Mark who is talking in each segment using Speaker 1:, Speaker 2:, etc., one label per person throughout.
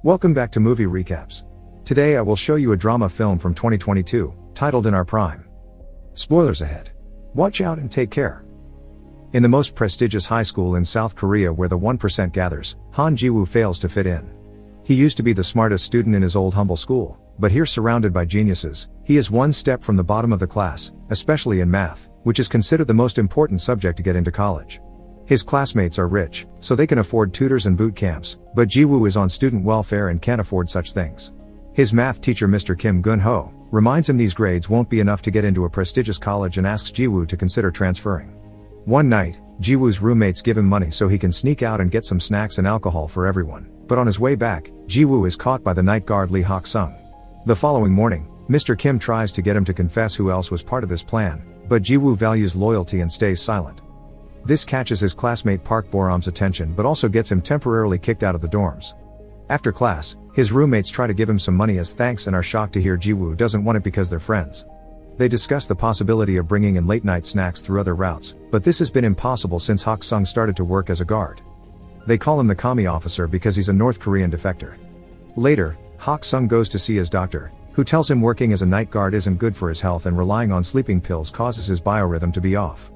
Speaker 1: Welcome back to Movie Recaps. Today I will show you a drama film from 2022, titled In Our Prime. Spoilers ahead. Watch out and take care. In the most prestigious high school in South Korea where the 1% gathers, Han Ji-woo fails to fit in. He used to be the smartest student in his old humble school, but here surrounded by geniuses, he is one step from the bottom of the class, especially in math, which is considered the most important subject to get into college. His classmates are rich, so they can afford tutors and boot camps, but Ji-woo is on student welfare and can't afford such things. His math teacher Mr. Kim Gun-ho reminds him these grades won't be enough to get into a prestigious college and asks Ji-woo to consider transferring. One night, Ji-woo's roommates give him money so he can sneak out and get some snacks and alcohol for everyone, but on his way back, Ji-woo is caught by the night guard Lee Hak-sung. The following morning, Mr. Kim tries to get him to confess who else was part of this plan, but Ji-woo values loyalty and stays silent. This catches his classmate Park Boram's attention but also gets him temporarily kicked out of the dorms. After class, his roommates try to give him some money as thanks and are shocked to hear Ji-woo doesn't want it because they're friends. They discuss the possibility of bringing in late-night snacks through other routes, but this has been impossible since Hak-sung started to work as a guard. They call him the commie officer because he's a North Korean defector. Later, Hak-sung goes to see his doctor, who tells him working as a night guard isn't good for his health and relying on sleeping pills causes his biorhythm to be off.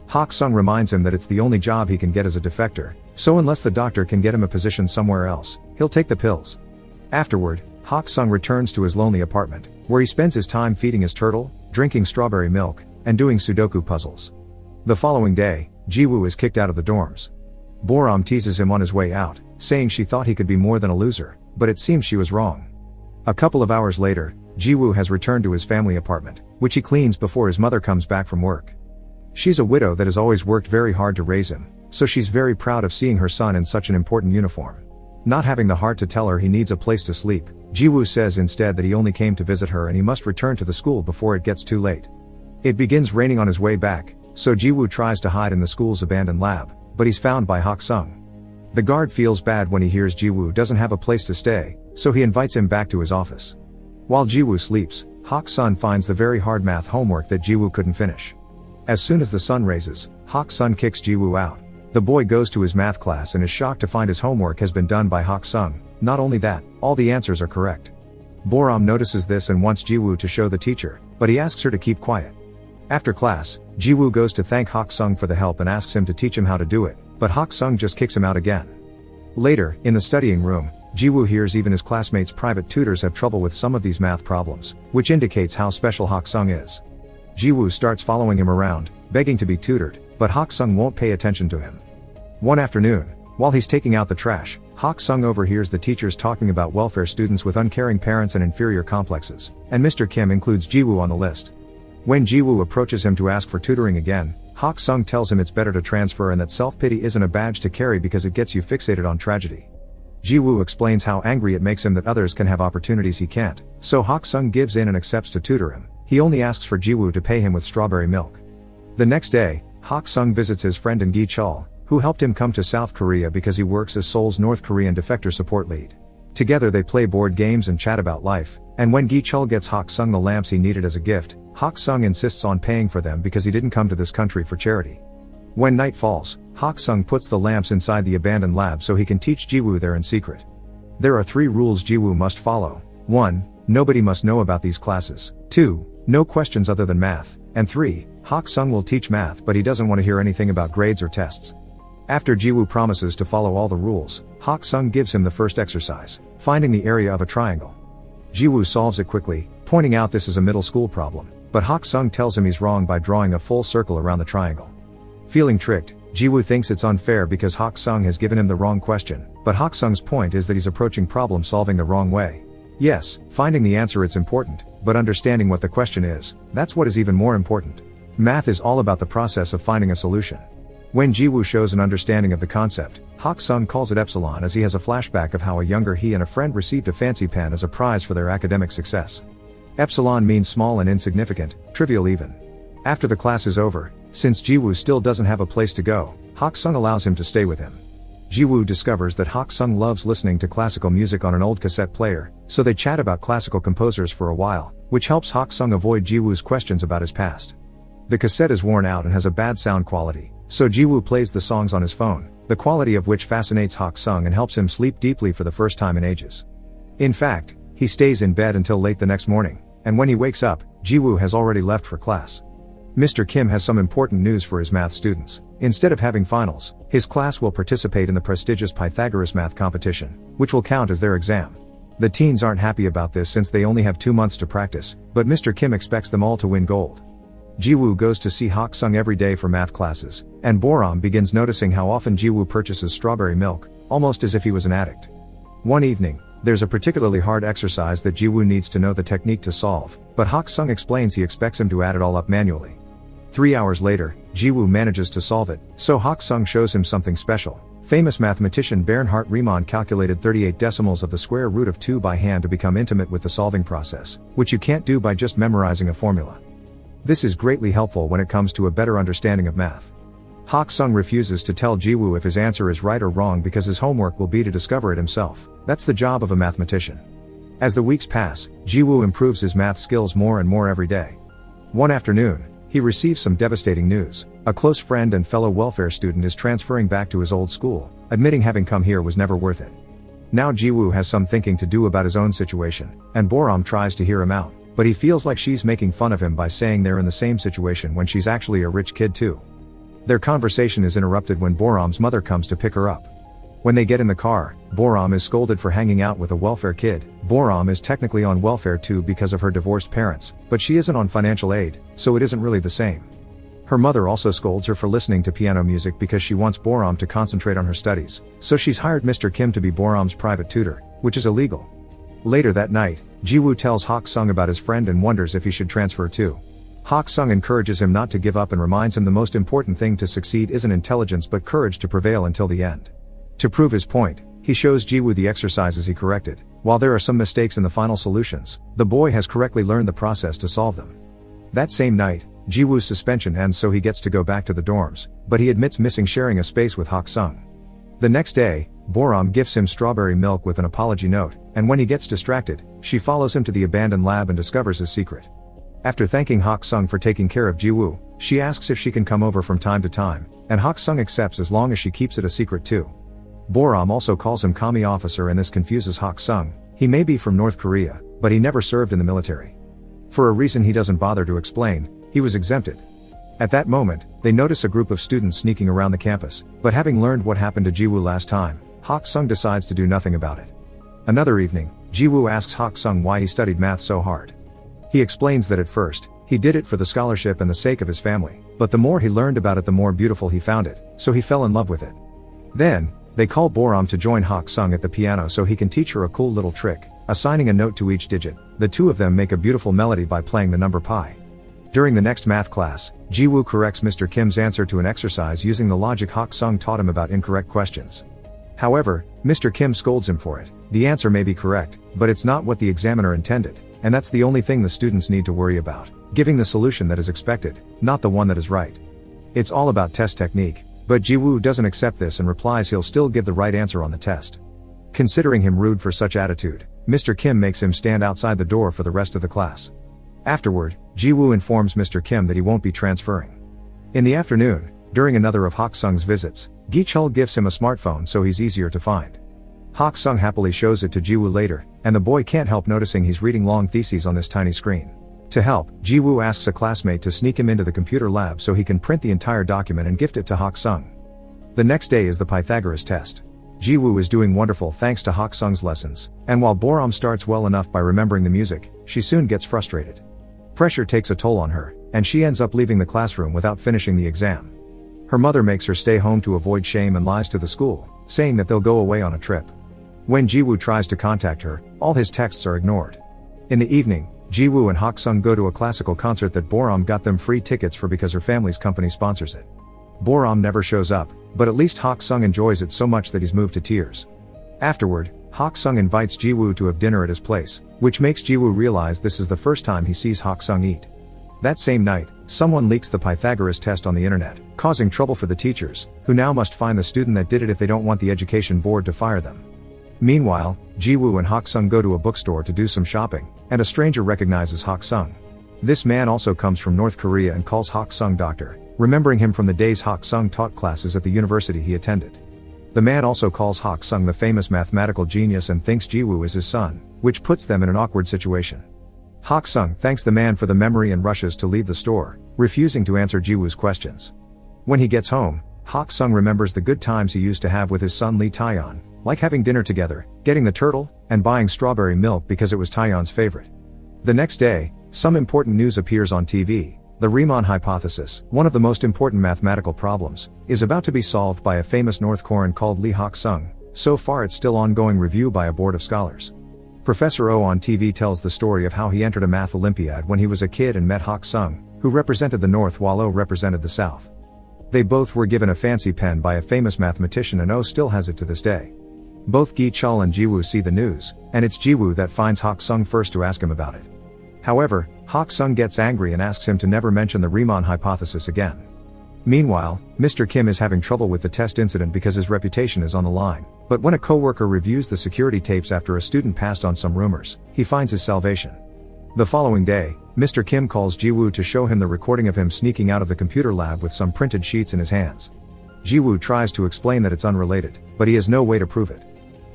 Speaker 1: Hak-sung reminds him that it's the only job he can get as a defector, so unless the doctor can get him a position somewhere else, he'll take the pills. Afterward, Hak-sung returns to his lonely apartment, where he spends his time feeding his turtle, drinking strawberry milk, and doing Sudoku puzzles. The following day, Ji-woo is kicked out of the dorms. Boram teases him on his way out, saying she thought he could be more than a loser, but it seems she was wrong. A couple of hours later, Ji-woo has returned to his family apartment, which he cleans before his mother comes back from work. She's a widow that has always worked very hard to raise him, so she's very proud of seeing her son in such an important uniform. Not having the heart to tell her he needs a place to sleep, Ji-woo says instead that he only came to visit her and he must return to the school before it gets too late. It begins raining on his way back, so Ji-woo tries to hide in the school's abandoned lab, but he's found by Hak-sung. The guard feels bad when he hears Ji-woo doesn't have a place to stay, so he invites him back to his office. While Ji-woo sleeps, Hak-sung finds the very hard math homework that Ji-woo couldn't finish. As soon as the sun raises, Hak-sung kicks Ji-woo out. The boy goes to his math class and is shocked to find his homework has been done by Hak-sung. Not only that, all the answers are correct. Boram notices this and wants Ji-woo to show the teacher, but he asks her to keep quiet. After class, Ji-woo goes to thank Hak-sung for the help and asks him to teach him how to do it, but Hak-sung just kicks him out again. Later, in the studying room, Ji-woo hears even his classmates' private tutors have trouble with some of these math problems, which indicates how special Hak-sung is. Ji-woo starts following him around, begging to be tutored, but Hak-sung won't pay attention to him. One afternoon, while he's taking out the trash, Hak-sung overhears the teachers talking about welfare students with uncaring parents and inferior complexes, and Mr. Kim includes Ji-woo on the list. When Ji-woo approaches him to ask for tutoring again, Hak-sung tells him it's better to transfer and that self-pity isn't a badge to carry because it gets you fixated on tragedy. Ji-woo explains how angry it makes him that others can have opportunities he can't, so Hak-sung gives in and accepts to tutor him. He only asks for Ji-woo to pay him with strawberry milk. The next day, Hak-sung visits his friend in Gi-chul, who helped him come to South Korea because he works as Seoul's North Korean defector support lead. Together they play board games and chat about life, and when Gi-chul gets Hak-sung the lamps he needed as a gift, Hak-sung insists on paying for them because he didn't come to this country for charity. When night falls, Hak-sung puts the lamps inside the abandoned lab so he can teach Ji-woo there in secret. There are 3 rules Ji-woo must follow. 1. Nobody must know about these classes. 2. No questions other than math. And 3. Hak-sung will teach math but he doesn't want to hear anything about grades or tests. After Ji-woo promises to follow all the rules, Hak-sung gives him the first exercise, finding the area of a triangle. Ji-woo solves it quickly, pointing out this is a middle school problem, but Hak-sung tells him he's wrong by drawing a full circle around the triangle. Feeling tricked, Ji-woo thinks it's unfair because Hak-sung has given him the wrong question, but Hak-sung's point is that he's approaching problem solving the wrong way. Yes, finding the answer it's important, but understanding what the question is, that's what is even more important. Math is all about the process of finding a solution. When Ji-woo shows an understanding of the concept, Hak-sung calls it epsilon as he has a flashback of how a younger he and a friend received a fancy pen as a prize for their academic success. Epsilon means small and insignificant, trivial even. After the class is over, since Ji-woo still doesn't have a place to go, Hak-sung allows him to stay with him. Ji-woo discovers that Hak-sung loves listening to classical music on an old cassette player, so they chat about classical composers for a while, which helps Hak-sung avoid Ji-woo's questions about his past. The cassette is worn out and has a bad sound quality, so Ji-woo plays the songs on his phone, the quality of which fascinates Hak-sung and helps him sleep deeply for the first time in ages. In fact, he stays in bed until late the next morning, and when he wakes up, Ji-woo has already left for class. Mr. Kim has some important news for his math students. Instead of having finals, his class will participate in the prestigious Pythagoras math competition, which will count as their exam. The teens aren't happy about this since they only have 2 months to practice, but Mr. Kim expects them all to win gold. Ji-woo goes to see Hak-sung every day for math classes, and Boram begins noticing how often Ji-woo purchases strawberry milk, almost as if he was an addict. One evening, there's a particularly hard exercise that Ji-woo needs to know the technique to solve, but Hak-sung explains he expects him to add it all up manually. 3 hours later, Ji-woo manages to solve it, so Hak-sung shows him something special. Famous mathematician Bernhard Riemann calculated 38 decimals of the square root of 2 by hand to become intimate with the solving process, which you can't do by just memorizing a formula. This is greatly helpful when it comes to a better understanding of math. Hak-sung refuses to tell Ji-woo if his answer is right or wrong because his homework will be to discover it himself. That's the job of a mathematician. As the weeks pass, Ji-woo improves his math skills more and more every day. One afternoon, he receives some devastating news. A close friend and fellow welfare student is transferring back to his old school, admitting having come here was never worth it. Now Ji-woo has some thinking to do about his own situation, and Boram tries to hear him out, but he feels like she's making fun of him by saying they're in the same situation when she's actually a rich kid too. Their conversation is interrupted when Boram's mother comes to pick her up. When they get in the car, Boram is scolded for hanging out with a welfare kid. Boram is technically on welfare too because of her divorced parents, but she isn't on financial aid, so it isn't really the same. Her mother also scolds her for listening to piano music because she wants Boram to concentrate on her studies, so she's hired Mr. Kim to be Boram's private tutor, which is illegal. Later that night, Ji-woo tells Hak-sung about his friend and wonders if he should transfer too. Hak-sung encourages him not to give up and reminds him the most important thing to succeed isn't intelligence but courage to prevail until the end. To prove his point, he shows Ji-woo the exercises he corrected. While there are some mistakes in the final solutions, the boy has correctly learned the process to solve them. That same night, Ji-woo's suspension ends so he gets to go back to the dorms, but he admits missing sharing a space with Hak-sung. The next day, Boram gifts him strawberry milk with an apology note, and when he gets distracted, she follows him to the abandoned lab and discovers his secret. After thanking Hak-sung for taking care of Ji-woo, she asks if she can come over from time to time, and Hak-sung accepts as long as she keeps it a secret too. Boram also calls him Kami officer and this confuses Hak-sung. He may be from North Korea, but he never served in the military. For a reason he doesn't bother to explain, he was exempted. At that moment, they notice a group of students sneaking around the campus, but having learned what happened to Ji-woo last time, Hak-sung decides to do nothing about it. Another evening, Ji-woo asks Hak-sung why he studied math so hard. He explains that at first, he did it for the scholarship and the sake of his family, but the more he learned about it the more beautiful he found it, so he fell in love with it. Then, they call Boram to join Hak-sung at the piano so he can teach her a cool little trick, assigning a note to each digit. The two of them make a beautiful melody by playing the number pi. During the next math class, Ji-woo corrects Mr. Kim's answer to an exercise using the logic Hak-sung taught him about incorrect questions. However, Mr. Kim scolds him for it. The answer may be correct, but it's not what the examiner intended, and that's the only thing the students need to worry about, giving the solution that is expected, not the one that is right. It's all about test technique, but Ji-woo doesn't accept this and replies he'll still give the right answer on the test. Considering him rude for such attitude, Mr. Kim makes him stand outside the door for the rest of the class. Afterward, Ji-woo informs Mr. Kim that he won't be transferring. In the afternoon, during another of Hak-sung's visits, Gi-chul gifts him a smartphone so he's easier to find. Hak-sung happily shows it to Ji-woo later, and the boy can't help noticing he's reading long theses on this tiny screen. To help, Ji-woo asks a classmate to sneak him into the computer lab so he can print the entire document and gift it to Hak-sung. The next day is the Pythagoras test. Ji-woo is doing wonderful thanks to Hak-sung's lessons, and while Boram starts well enough by remembering the music, she soon gets frustrated. Pressure takes a toll on her, and she ends up leaving the classroom without finishing the exam. Her mother makes her stay home to avoid shame and lies to the school, saying that they'll go away on a trip. When Ji-woo tries to contact her, all his texts are ignored. In the evening, Ji-woo and Hak-sung go to a classical concert that Boram got them free tickets for because her family's company sponsors it. Boram never shows up, but at least Hak-sung enjoys it so much that he's moved to tears. Afterward, Hak-sung invites Ji-woo to have dinner at his place, which makes Ji-woo realize this is the first time he sees Hak-sung eat. That same night, someone leaks the Pythagoras test on the internet, causing trouble for the teachers, who now must find the student that did it if they don't want the education board to fire them. Meanwhile, Ji-woo and Hak-sung go to a bookstore to do some shopping, and a stranger recognizes Hak-sung. This man also comes from North Korea and calls Hak-sung doctor, remembering him from the days Hak-sung taught classes at the university he attended. The man also calls Hak Sung the famous mathematical genius and thinks Jiwoo is his son, which puts them in an awkward situation. Hak Sung thanks the man for the memory and rushes to leave the store, refusing to answer Jiwoo's questions. When he gets home, Hak Sung remembers the good times he used to have with his son Lee Taeyeon, like having dinner together, getting the turtle, and buying strawberry milk because it was Taeyeon's favorite. The next day, some important news appears on TV. The Riemann hypothesis, one of the most important mathematical problems, is about to be solved by a famous North Korean called Lee Hak Sung. So far it's still ongoing review by a board of scholars. Professor Oh on TV tells the story of how he entered a math Olympiad when he was a kid and met Hak Sung, who represented the North while Oh represented the South. They both were given a fancy pen by a famous mathematician and Oh still has it to this day. Both Gi Chul and Jiwoo see the news, and it's Jiwoo that finds Hak Sung first to ask him about it. However, Hak Sung gets angry and asks him to never mention the Riemann hypothesis again. Meanwhile, Mr. Kim is having trouble with the test incident because his reputation is on the line, but when a coworker reviews the security tapes after a student passed on some rumors, he finds his salvation. The following day, Mr. Kim calls Jiwoo to show him the recording of him sneaking out of the computer lab with some printed sheets in his hands. Jiwoo tries to explain that it's unrelated, but he has no way to prove it.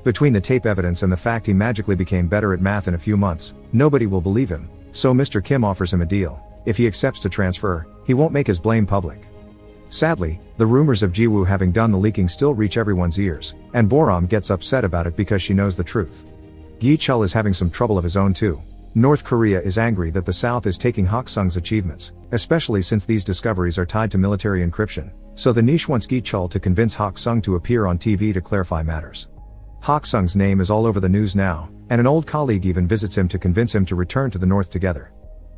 Speaker 1: Between the tape evidence and the fact he magically became better at math in a few months, nobody will believe him, so Mr. Kim offers him a deal. If he accepts to transfer, he won't make his blame public. Sadly, the rumors of Jiwoo having done the leaking still reach everyone's ears, and Boram gets upset about it because she knows the truth. Gi Chul is having some trouble of his own too. North Korea is angry that the South is taking Hak Sung's achievements, especially since these discoveries are tied to military encryption, so the niche wants Gi Chul to convince Hak Sung to appear on TV to clarify matters. Hak Sung's name is all over the news now, and an old colleague even visits him to convince him to return to the North together.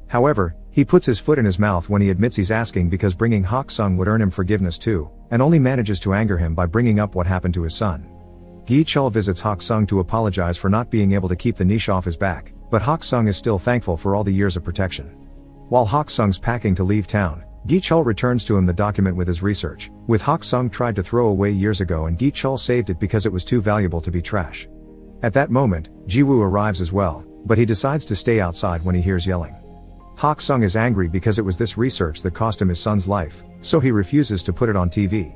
Speaker 1: However, he puts his foot in his mouth when he admits he's asking because bringing Hak Sung would earn him forgiveness too, and only manages to anger him by bringing up what happened to his son. Gi Chul visits Hak Sung to apologize for not being able to keep the niche off his back, but Hak Sung is still thankful for all the years of protection. While Hak Sung's packing to leave town, Gi Chul returns to him the document with his research, which Hak Sung tried to throw away years ago and Gi Chul saved it because it was too valuable to be trash. At that moment, Jiwoo arrives as well, but he decides to stay outside when he hears yelling. Hak Sung is angry because it was this research that cost him his son's life, so he refuses to put it on TV.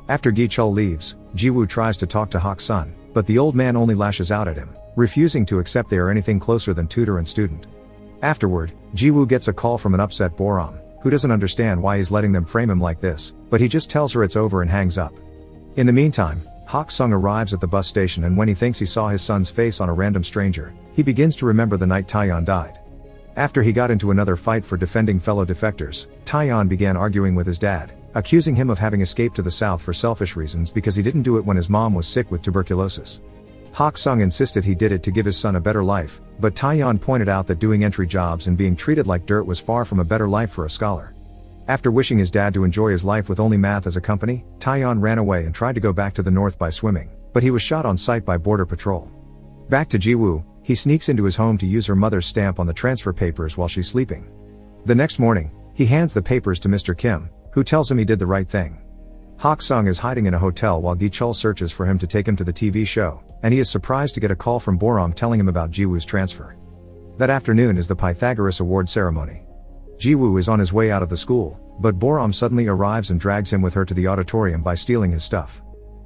Speaker 1: After Gi Chul leaves, Jiwoo tries to talk to Hak Sung, but the old man only lashes out at him, refusing to accept they are anything closer than tutor and student. Afterward, Jiwoo gets a call from an upset Boram, who doesn't understand why he's letting them frame him like this, but he just tells her it's over and hangs up. In the meantime, Hak Sung arrives at the bus station and when he thinks he saw his son's face on a random stranger, he begins to remember the night Taeyeon died. After he got into another fight for defending fellow defectors, Taeyeon began arguing with his dad, accusing him of having escaped to the south for selfish reasons because he didn't do it when his mom was sick with tuberculosis. Hak Sung insisted he did it to give his son a better life, but Taeyeon pointed out that doing entry jobs and being treated like dirt was far from a better life for a scholar. After wishing his dad to enjoy his life with only math as a company, Taeyeon ran away and tried to go back to the north by swimming, but he was shot on sight by border patrol. Back to Jiwoo, he sneaks into his home to use her mother's stamp on the transfer papers while she's sleeping. The next morning, he hands the papers to Mr. Kim, who tells him he did the right thing. Hak Sung is hiding in a hotel while Gi Chul searches for him to take him to the TV show, and he is surprised to get a call from Boram telling him about Jiwoo's transfer. That afternoon is the Pythagoras Award ceremony. Jiwoo is on his way out of the school, but Boram suddenly arrives and drags him with her to the auditorium by stealing his stuff.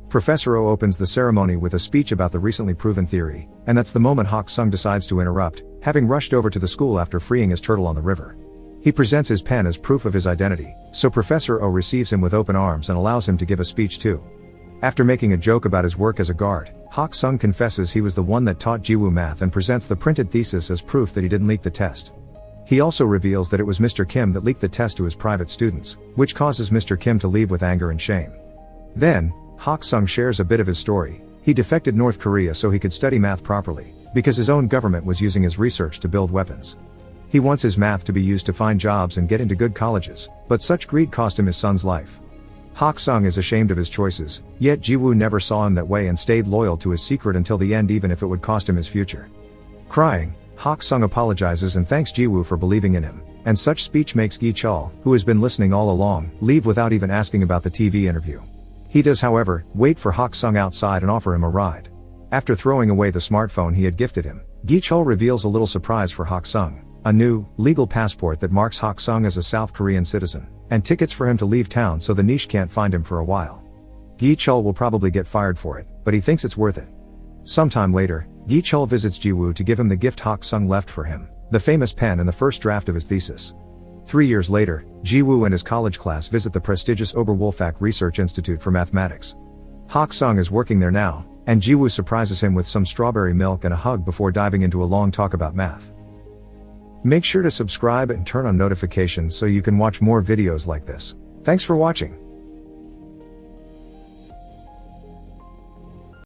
Speaker 1: Professor Oh opens the ceremony with a speech about the recently proven theory, and that's the moment Hak Sung decides to interrupt, having rushed over to the school after freeing his turtle on the river. He presents his pen as proof of his identity, so Professor Oh receives him with open arms and allows him to give a speech too. After making a joke about his work as a guard, Hak Sung confesses he was the one that taught Jiwoo math and presents the printed thesis as proof that he didn't leak the test. He also reveals that it was Mr. Kim that leaked the test to his private students, which causes Mr. Kim to leave with anger and shame. Then, Hak Sung shares a bit of his story. He defected North Korea so he could study math properly, because his own government was using his research to build weapons. He wants his math to be used to find jobs and get into good colleges, but such greed cost him his son's life. Hak Sung is ashamed of his choices, yet Jiwoo never saw him that way and stayed loyal to his secret until the end even if it would cost him his future. Crying, Hak Sung apologizes and thanks Jiwoo for believing in him, and such speech makes Gi Chul, who has been listening all along, leave without even asking about the TV interview. He does however, wait for Hak Sung outside and offer him a ride. After throwing away the smartphone he had gifted him, Gi Chul reveals a little surprise for Hak Sung, a new, legal passport that marks Hak Sung as a South Korean citizen, and tickets for him to leave town so the niche can't find him for a while. Gi-chul will probably get fired for it, but he thinks it's worth it. Sometime later, Gi-chul visits Ji-woo to give him the gift Hak-sung left for him, the famous pen and the first draft of his thesis. 3 years later, Ji-woo and his college class visit the prestigious Oberwolfach Research Institute for Mathematics. Hak-sung is working there now, and Ji-woo surprises him with some strawberry milk and a hug before diving into a long talk about math. Make sure to subscribe and turn on notifications so you can watch more videos like this. Thanks for watching.